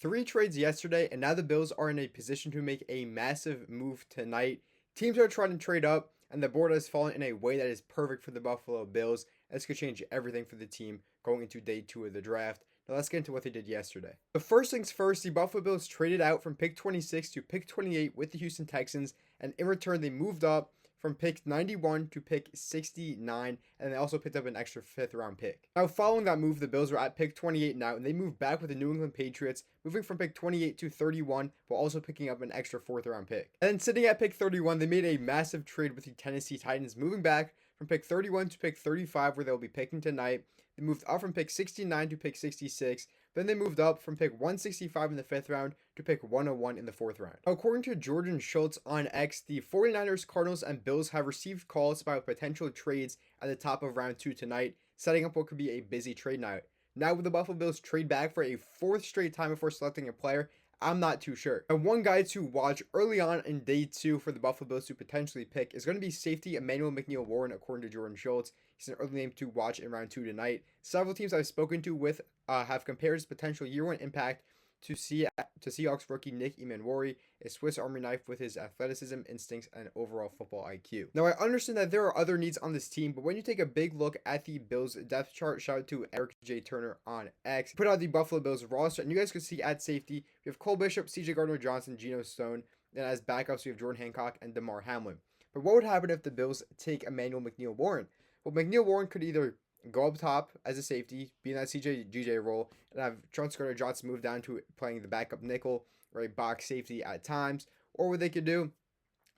Three trades yesterday, and now the Bills are in a position to make a massive move tonight. Teams are trying to trade up, and the board has fallen in a way that is perfect for the Buffalo Bills. This could change everything for the team going into day 2 of the draft. Now let's get into what they did yesterday. The first things first, the Buffalo Bills traded out from pick 26 to pick 28 with the Houston Texans, and in return they moved up from pick 91 to pick 69, and they also picked up an extra 5th round pick. Now, following that move, the Bills are at pick 28 now, and they moved back with the New England Patriots, moving from pick 28 to 31, while also picking up an extra 4th round pick. And then sitting at pick 31, they made a massive trade with the Tennessee Titans, moving back from pick 31 to pick 35, where they'll be picking tonight. They moved up from pick 69 to pick 66. Then they moved up from pick 165 in the 5th round to pick 101 in the 4th round. According to Jordan Schultz on X, the 49ers, Cardinals, and Bills have received calls about potential trades at the top of round 2 tonight, setting up what could be a busy trade night. Now, will the Buffalo Bills trade back for a 4th straight time before selecting a player? I'm not too sure. And one guy to watch early on in day 2 for the Buffalo Bills to potentially pick is going to be safety Emmanuel McNeil-Warren, according to Jordan Schultz. He's an early name to watch in round 2 tonight. Several teams I've spoken to with have compared his potential year 1 impact to Seahawks rookie Nick Emmanuel, a Swiss Army knife with his athleticism, instincts, and overall football IQ. Now, I understand that there are other needs on this team, but when you take a big look at the Bills depth chart, shout out to Eric J. Turner on X, put out the Buffalo Bills roster, and you guys can see at safety, we have Cole Bishop, CJ Gardner-Johnson, Geno Stone, and as backups, we have Jordan Hancock and DeMar Hamlin. But what would happen if the Bills take Emmanuel McNeil-Warren? Well, McNeil-Warren could either go up top as a safety, be in that CJ role, and have Chauncey Gardner-Johnson move down to playing the backup nickel or a box safety at times. Or what they could do,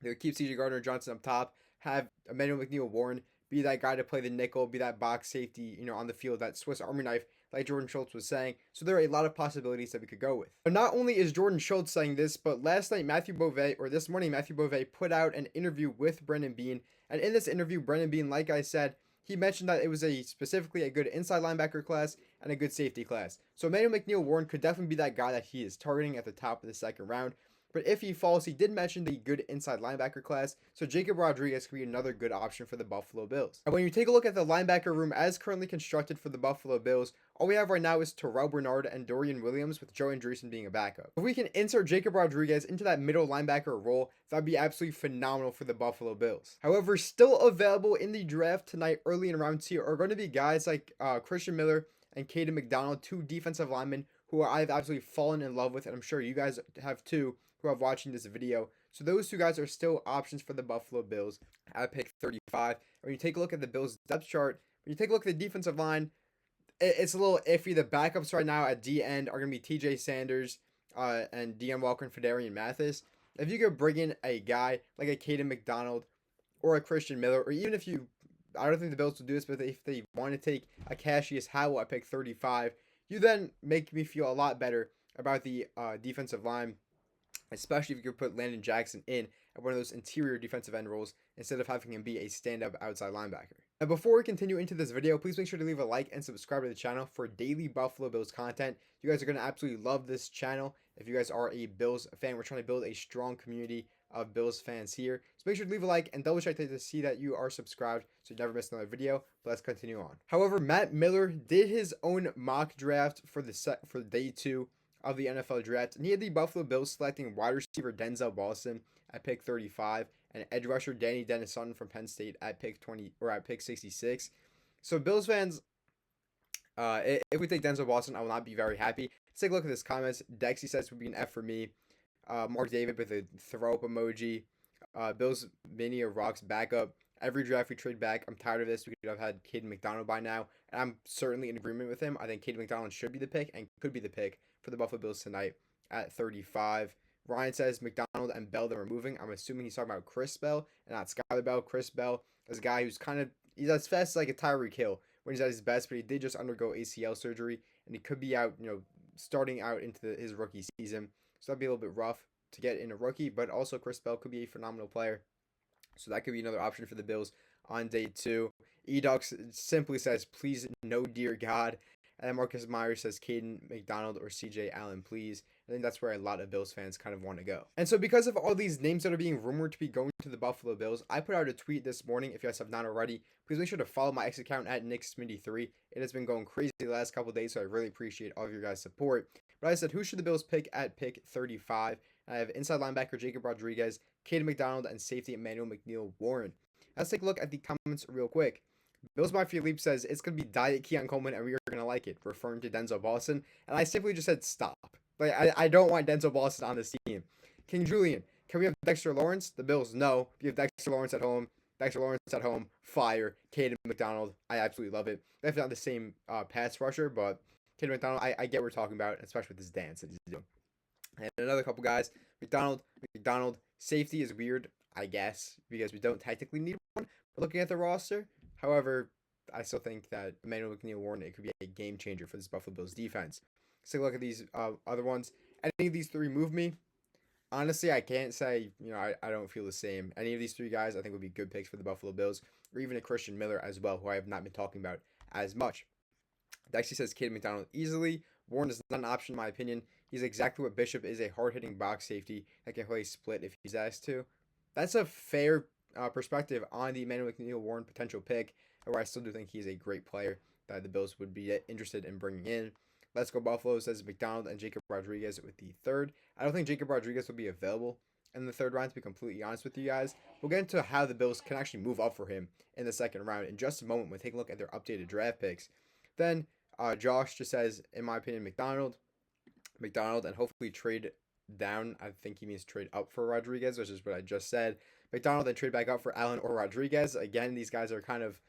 they would keep CJ Gardner-Johnson up top, have Emmanuel McNeil-Warren be that guy to play the nickel, be that box safety, on the field, that Swiss Army knife, like Jordan Schultz was saying. So there are a lot of possibilities that we could go with. But not only is Jordan Schultz saying this, but this morning Matthew Beauvais put out an interview with Brandon Beane. And in this interview, Brandon Beane, like I said, he mentioned that it was specifically a good inside linebacker class and a good safety class. So Emmanuel McNeil-Warren could definitely be that guy that he is targeting at the top of the 2nd round. But if he falls, he did mention the good inside linebacker class, so Jacob Rodriguez could be another good option for the Buffalo Bills. And when you take a look at the linebacker room as currently constructed for the Buffalo Bills, all we have right now is Terrell Bernard and Dorian Williams, with Joe Andreessen being a backup. If we can insert Jacob Rodriguez into that middle linebacker role, that'd be absolutely phenomenal for the Buffalo Bills. However, still available in the draft tonight early in round 2 are going to be guys like Christian Miller and Caden McDonald, 2 defensive linemen who I've absolutely fallen in love with, and I'm sure you guys have too, who are watching this video. So those 2 guys are still options for the Buffalo Bills at pick 35. When you take a look at the Bills depth chart, when you take a look at the defensive line, it's a little iffy. The backups right now at D end are going to be TJ Sanders and Deon Walker and Fedarian Mathis. If you could bring in a guy like a Caden McDonald or a Christian Miller, or even I don't think the Bills will do this, but if they want to take a Cassius Howell at pick 35, you then make me feel a lot better about the defensive line, especially if you could put Landon Jackson in at one of those interior defensive end roles instead of having him be a stand-up outside linebacker. Now, before we continue into this video, please make sure to leave a like and subscribe to the channel for daily Buffalo Bills content. You guys are going to absolutely love this channel. If you guys are a Bills fan, we're trying to build a strong community of Bills fans here. So make sure to leave a like and double check to see that you are subscribed so you never miss another video. But let's continue on. However, Matt Miller did his own mock draft for day 2 of the NFL draft, and he had the Buffalo Bills selecting wide receiver Denzel Boston at pick 35 and edge rusher Danny Dennis-Sutton from Penn State at pick 66. So Bills fans, if we take Denzel Boston, I will not be very happy. Let's take a look at his comments. Dexy says it would be an F for me. Mark David with a throw up emoji. Bills Mania rocks backup. Every draft we trade back. I'm tired of this. We could have had Caden McDonald by now, and I'm certainly in agreement with him. I think Caden McDonald should be the pick and could be the pick for the Buffalo Bills tonight at 35. Ryan says McDonald and Bell that are moving. I'm assuming he's talking about Chris Bell and not Skylar Bell. Chris Bell is a guy who's he's as fast as like a Tyreek Hill when he's at his best, but he did just undergo ACL surgery, and he could be out, starting out into his rookie season. So that'd be a little bit rough to get in a rookie, but also Chris Bell could be a phenomenal player. So that could be another option for the Bills on day 2. Edux simply says, please, no dear God. And then Marcus Myers says Caden McDonald or CJ Allen, please. I think that's where a lot of Bills fans kind of want to go. And so because of all these names that are being rumored to be going to the Buffalo Bills, I put out a tweet this morning. If you guys have not already, please make sure to follow my X account at NickSmitty3. It has been going crazy the last couple of days, so I really appreciate all of your guys' support. But I said, who should the Bills pick at pick 35? And I have inside linebacker Jacob Rodriguez, Caden McDonald, and safety Emmanuel McNeil-Warren. Let's take a look at the comments real quick. Bills Mafia Leap says it's going to be Diet Keon Coleman and we are going to like it, referring to Denzel Boston. And I simply just said stop. Like, I don't want Denzel Boston on this team. King Julian, can we have Dexter Lawrence? The Bills, no. If you have Dexter Lawrence at home, fire. Caden McDonald, I absolutely love it. Definitely not the same pass rusher, but Caden McDonald, I get what we're talking about, especially with this dance that he's doing. And another couple guys, McDonald, safety is weird, I guess, because we don't technically need one. But looking at the roster, however, I still think that Emmanuel McNeil-Warren, it could be a game changer for this Buffalo Bills defense. Let's take a look at these other ones. Any of these three move me? Honestly, I can't say, I don't feel the same. Any of these three guys I think would be good picks for the Buffalo Bills, or even a Christian Miller as well, who I have not been talking about as much. Dexy says Caden McDonald easily. Warren is not an option in my opinion. He's exactly what Bishop is, a hard-hitting box safety that can play split if he's asked to. That's a fair perspective on the Emmanuel McNeil-Warren potential pick, where I still do think he's a great player that the Bills would be interested in bringing in. Let's Go Buffalo says McDonald and Jacob Rodriguez with the third. I don't think Jacob Rodriguez will be available in the third round, to be completely honest with you guys. We'll get into how the Bills can actually move up for him in the second round in just a moment when we take a look at their updated draft picks. Then Josh just says, in my opinion, McDonald, and hopefully trade down. I think he means trade up for Rodriguez, which is what I just said. McDonald, then trade back up for Allen or Rodriguez. Again, these guys are kind of,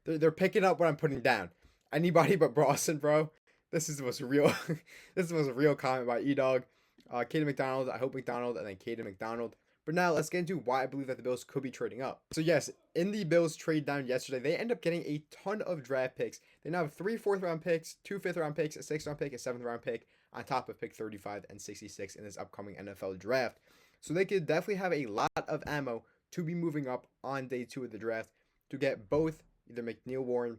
they're picking up what I'm putting down. Anybody but Boston, bro. This is the most real, comment by E-Dog. Caden McDonald, I hope McDonald, and then Caden McDonald. But now let's get into why I believe that the Bills could be trading up. So yes, in the Bills trade down yesterday, they end up getting a ton of draft picks. They now have 3 4th-round picks, 2 5th-round picks, a 6th-round pick, a 7th-round pick, on top of pick 35 and 66 in this upcoming NFL draft. So they could definitely have a lot of ammo to be moving up on day 2 of the draft to get both either McNeil-Warren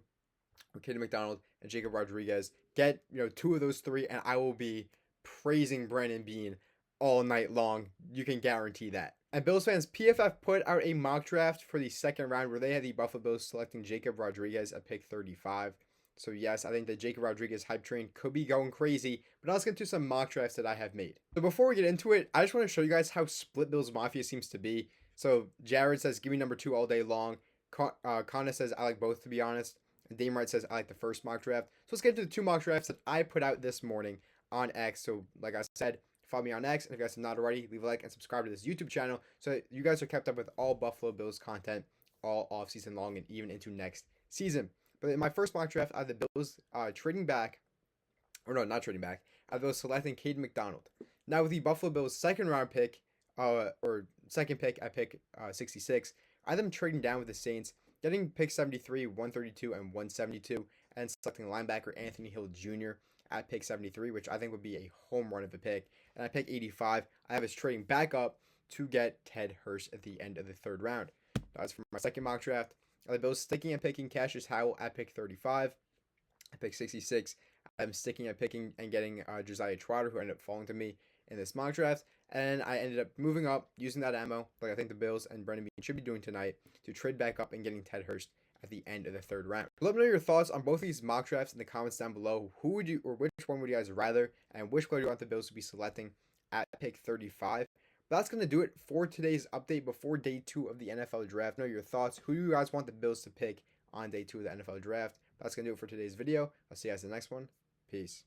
or Caden McDonald and Jacob Rodriguez. Get 2 of those 3, and I will be praising Brandon Beane all night long. You can guarantee that. And Bills fans, PFF put out a mock draft for the second round where they had the Buffalo Bills selecting Jacob Rodriguez at pick 35. So yes, I think the Jacob Rodriguez hype train could be going crazy, but let's get to some mock drafts that I have made. So before we get into it, I just want to show you guys how split Bills Mafia seems to be. So Jared says, give me number 2 all day long. Kana says, I like both, to be honest. And Dame Wright says, I like the first mock draft. So let's get into the 2 mock drafts that I put out this morning on X. So like I said, follow me on X, and if you guys have not already, leave a like and subscribe to this YouTube channel so that you guys are kept up with all Buffalo Bills content all offseason long and even into next season. But in my first mock draft, I had the Bills trading back, or no, not trading back, I had the Bills selecting Caden McDonald. Now with the Buffalo Bills second round pick, or second pick at pick 66, I had them trading down with the Saints, getting pick 73, 132, and 172, and selecting linebacker Anthony Hill Jr. at pick 73, which I think would be a home run of a pick. And at pick 85, I have us trading back up to get Ted Hurst at the end of the third round. That's for my second mock draft. The Bills sticking and picking Cassius Howell at pick 35. At pick 66, I'm sticking at picking and getting Josiah Trotter, who ended up falling to me in this mock draft. And I ended up moving up, using that ammo, like I think the Bills and Brandon Beane should be doing tonight, to trade back up and getting Ted Hurst at the end of the third round. Let me know your thoughts on both these mock drafts in the comments down below. Who would you, or which one would you guys rather, and which player do you want the Bills to be selecting at pick 35? But that's going to do it for today's update before day 2 of the NFL draft. Know your thoughts. Who do you guys want the Bills to pick on day 2 of the NFL draft? That's going to do it for today's video. I'll see you guys in the next one. Peace.